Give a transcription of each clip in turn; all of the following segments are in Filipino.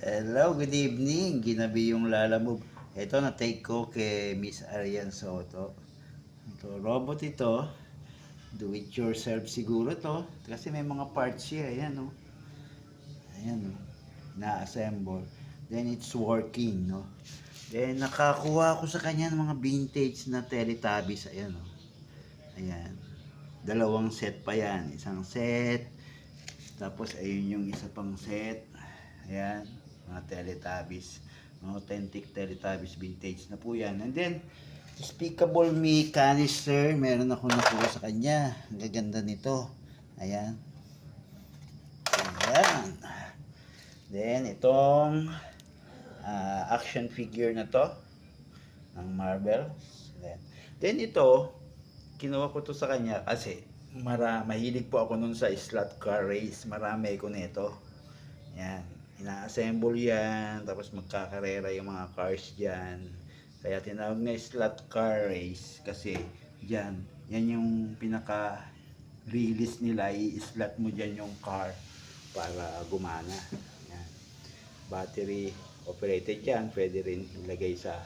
Hello, good evening. Ginabi yung lalamove. Ito na take ko kay Miss Arian Soto. Ito, robot ito. Do it yourself siguro to. Kasi may mga parts siya. Ayan o. Ayan o. Na-assemble. Then it's working, no? Then nakakuha ko sa kanya ng mga vintage na Teletubbies. Ayan o. Ayan. Dalawang set pa yan. Isang set. Tapos ayun yung isa pang set. Ayan, mga Teletubbies. Mga authentic Teletubbies vintage na po yan. And then, despicable me canister. Meron ako nakuha sa kanya. Ang gaganda nito. Ayan. Ayan. Then, itong action figure na to. Ng Marvel. Then ito, kinuha ko to sa kanya kasi mahilig po ako nun sa slot car race. Marami ko nito. Yan, ina-assemble yan, tapos magkakarera yung mga cars dyan. Kaya tinawag na slot car race kasi dyan, yan yung pinaka release nila, i-slot mo dyan yung car para gumana. Yan. Battery operated yan, pwede rin ilagay sa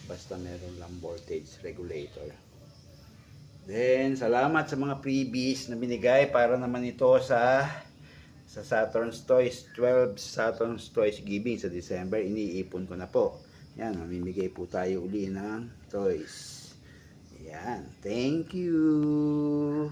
basta meron lang voltage regulator. Then, salamat sa mga freebies na binigay para naman ito sa Saturn's Toys, 12 Saturn's Toys Giving sa December. Iniipon ko na po. Yan, mamimigay po tayo uli ng toys. Yan, thank you.